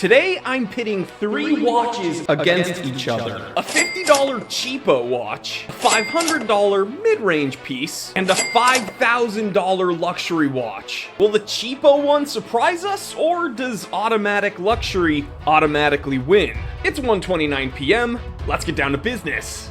Today, I'm pitting three watches against each other. A $50 cheapo watch, a $500 mid-range piece, and a $5,000 luxury watch. Will the cheapo one surprise us, or does automatic luxury automatically win? It's 1:29 p.m., let's get down to business.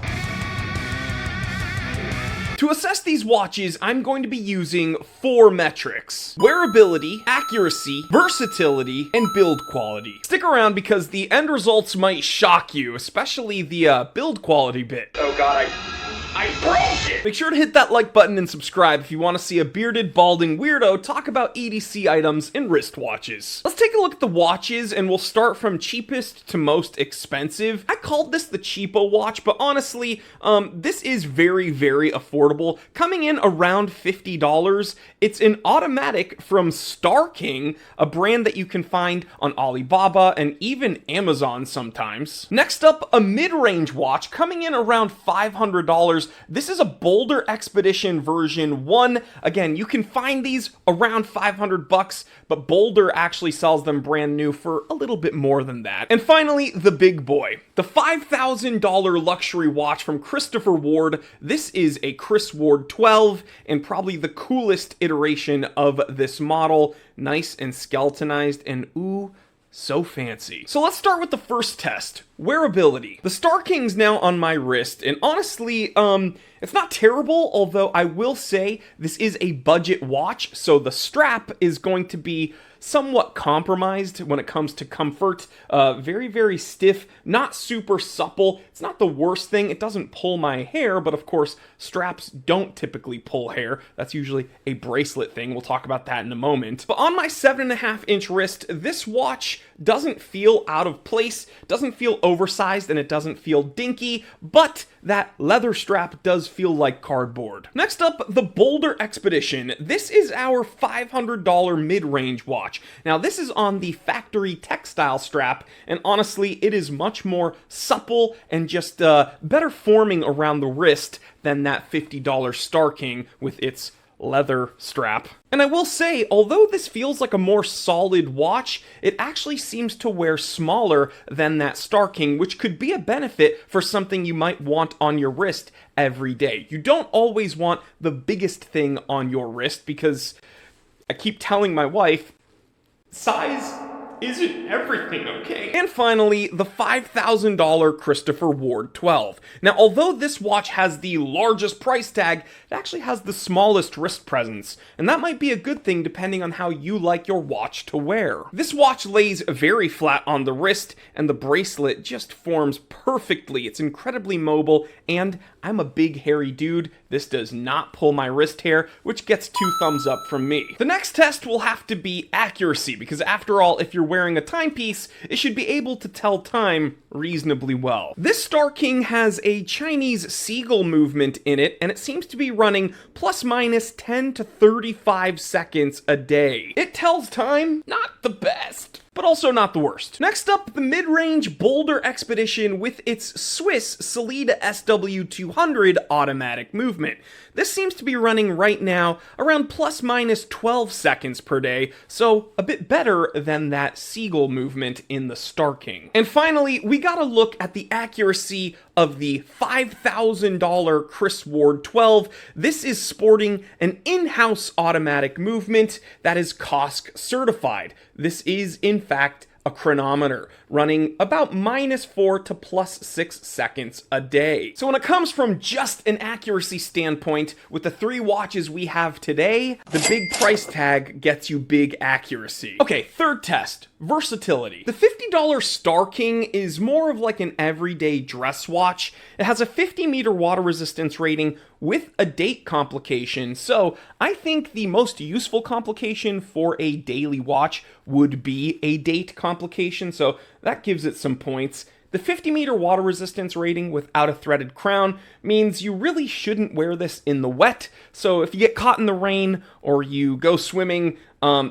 To assess these watches, I'm going to be using 4 metrics: wearability, accuracy, versatility, and build quality. Stick around because the end results might shock you, especially the build quality bit. Oh god, I broke it! Make sure to hit that like button and subscribe if you want to see a bearded, balding weirdo talk about EDC items and wristwatches. Let's take a look at the watches, and we'll start from cheapest to most expensive. I called this the cheapo watch, but honestly, this is very, very affordable. Coming in around $50. It's an automatic from Star King, a brand that you can find on Alibaba and even Amazon sometimes. Next up, a mid-range watch coming in around $500. This is a Boulder Expedition version 1. Again, you can find these around $500, but Boulder actually sells them brand new for a little bit more than that. And finally, the big boy, the $5,000 luxury watch from Christopher Ward. This is a Chris Ward 12, and probably the coolest iteration of this model. Nice and skeletonized, and ooh, so fancy. So let's start with the first test, wearability. The Star King's now on my wrist, and honestly, it's not terrible, although I will say this is a budget watch, so the strap is going to be somewhat compromised when it comes to comfort. Very, very stiff, not super supple. It's not the worst thing. It doesn't pull my hair, but of course, straps don't typically pull hair. That's usually a bracelet thing. We'll talk about that in a moment. But on my 7.5-inch wrist, this watch doesn't feel out of place, doesn't feel oversized, and it doesn't feel dinky, but that leather strap does feel like cardboard. Next up, the Boulder Expedition. This is our $500 mid-range watch. Now, this is on the factory textile strap, and honestly, it is much more supple and just better forming around the wrist than that $50 Star King with its leather strap. And I will say, although this feels like a more solid watch, it actually seems to wear smaller than that Star King, which could be a benefit for something you might want on your wrist every day. You don't always want the biggest thing on your wrist, because I keep telling my wife, size isn't everything, okay? And finally, the $5,000 Christopher Ward 12. Now, although this watch has the largest price tag, it actually has the smallest wrist presence, and that might be a good thing depending on how you like your watch to wear. This watch lays very flat on the wrist, and the bracelet just forms perfectly. It's incredibly mobile, and I'm a big hairy dude. This does not pull my wrist hair, which gets 2 thumbs up from me. The next test will have to be accuracy, because after all, if you're wearing a timepiece, it should be able to tell time reasonably well. This Star King has a Chinese seagull movement in it, and it seems to be running plus minus 10 to 35 seconds a day. It tells time, not the best, but also not the worst. Next up, the mid-range Boulder Expedition with its Swiss Sellita SW200 automatic movement. This seems to be running right now around plus minus 12 seconds per day, so a bit better than that seagull movement in the Star King. And finally, we gotta look at the accuracy of the $5,000 Chris Ward 12. This is sporting an in-house automatic movement that is COSC certified. This is, in fact, a chronometer running about -4 to +6 seconds a day. So when it comes from just an accuracy standpoint, with the 3 watches we have today, the big price tag gets you big accuracy. Okay, third test, versatility. The $50 Star King is more of like an everyday dress watch. It has a 50-meter water resistance rating with a date complication, so I think the most useful complication for a daily watch would be a date complication, so that gives it some points. The 50-meter water resistance rating without a threaded crown means you really shouldn't wear this in the wet, so if you get caught in the rain or you go swimming,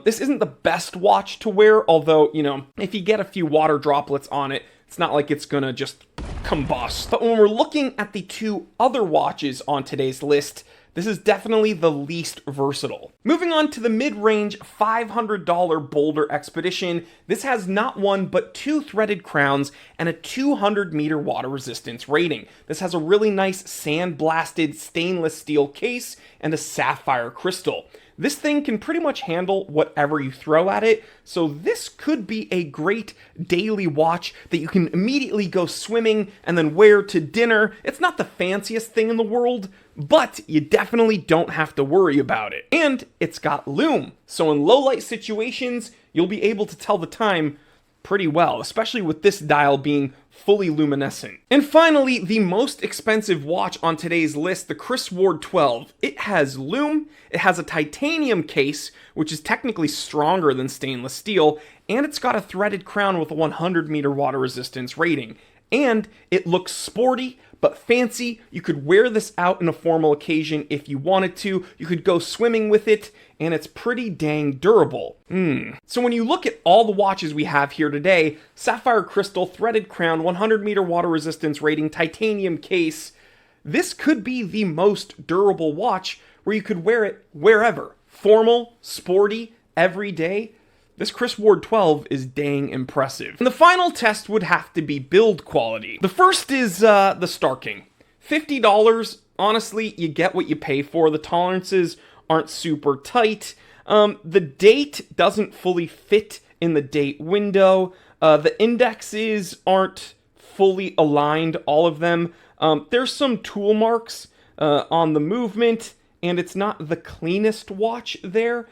this isn't the best watch to wear, although, you know, if you get a few water droplets on it, it's not like it's gonna just combust. But when we're looking at the 2 other watches on today's list, this is definitely the least versatile. Moving on to the mid-range $500 Boulder Expedition, this has not one but 2 threaded crowns and a 200-meter water resistance rating. This has a really nice sand-blasted stainless steel case and a sapphire crystal. This thing can pretty much handle whatever you throw at it, so this could be a great daily watch that you can immediately go swimming and then wear to dinner. It's not the fanciest thing in the world, but you definitely don't have to worry about it. And it's got lume, so in low light situations, you'll be able to tell the time pretty well, especially with this dial being fully luminescent. And finally, the most expensive watch on today's list, the Chris Ward 12. It has lume, it has a titanium case, which is technically stronger than stainless steel, and it's got a threaded crown with a 100-meter water resistance rating. And it looks sporty, but fancy. You could wear this out in a formal occasion if you wanted to. You could go swimming with it, and it's pretty dang durable. So when you look at all the watches we have here today, sapphire crystal, threaded crown, 100-meter water resistance rating, titanium case, this could be the most durable watch where you could wear it wherever. Formal, sporty, every day. This Chris Ward 12 is dang impressive. And the final test would have to be build quality. The first is the Starking. $50, honestly, you get what you pay for. The tolerances aren't super tight. The date doesn't fully fit in the date window. The indexes aren't fully aligned, all of them. There's some tool marks on the movement, and it's not the cleanest watch there.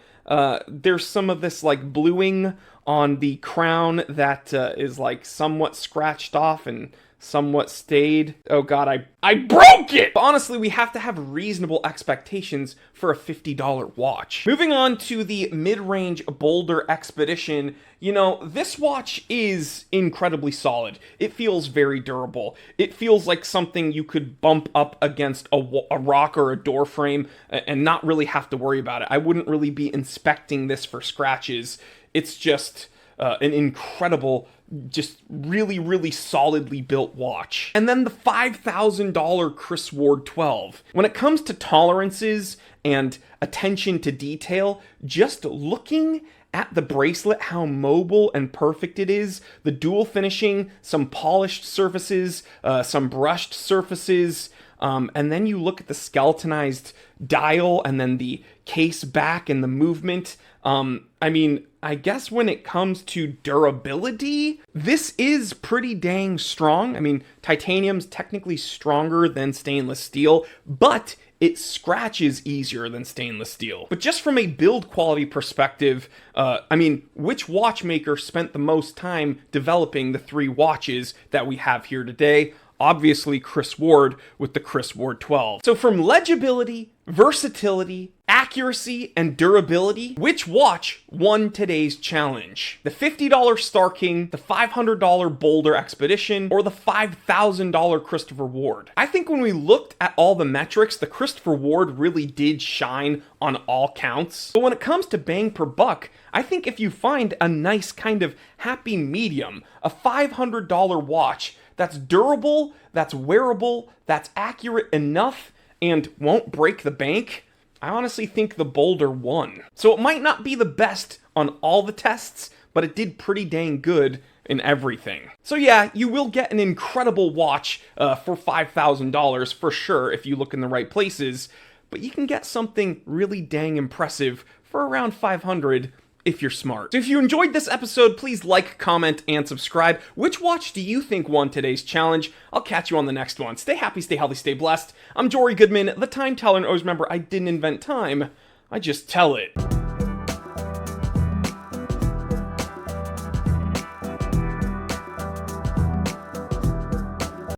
There's some of this like bluing on the crown that is like somewhat scratched off and somewhat stayed. Oh god, I broke it! But honestly, we have to have reasonable expectations for a $50 watch. Moving on to the mid-range Boulder Expedition, you know, this watch is incredibly solid. It feels very durable. It feels like something you could bump up against a rock or a door frame and not really have to worry about it. I wouldn't really be inspecting this for scratches. It's just an incredible, just really solidly built watch. And then the $5,000 Chris Ward 12. When it comes to tolerances and attention to detail, just looking at the bracelet, how mobile and perfect it is, the dual finishing, some polished surfaces, some brushed surfaces, and then you look at the skeletonized dial and then the case back and the movement. I mean, I guess when it comes to durability, this is pretty dang strong. I mean, titanium's technically stronger than stainless steel, but it scratches easier than stainless steel. But just from a build quality perspective, I mean, which watchmaker spent the most time developing the 3 watches that we have here today? Obviously Chris Ward with the Chris Ward 12. So from legibility, versatility, accuracy, and durability, which watch won today's challenge? The $50 Star King, the $500 Boulder Expedition, or the $5,000 Christopher Ward? I think when we looked at all the metrics, the Christopher Ward really did shine on all counts. But when it comes to bang per buck, I think if you find a nice kind of happy medium, a $500 watch that's durable, that's wearable, that's accurate enough, and won't break the bank, I honestly think the Boulder won. So it might not be the best on all the tests, but it did pretty dang good in everything. So yeah, you will get an incredible watch for $5,000 for sure if you look in the right places, but you can get something really dang impressive for around $500 if you're smart. So if you enjoyed this episode, please like, comment, and subscribe. Which watch do you think won today's challenge? I'll catch you on the next one. Stay happy, stay healthy, stay blessed. I'm Jory Goodman, the Time Teller, and always remember, I didn't invent time, I just tell it.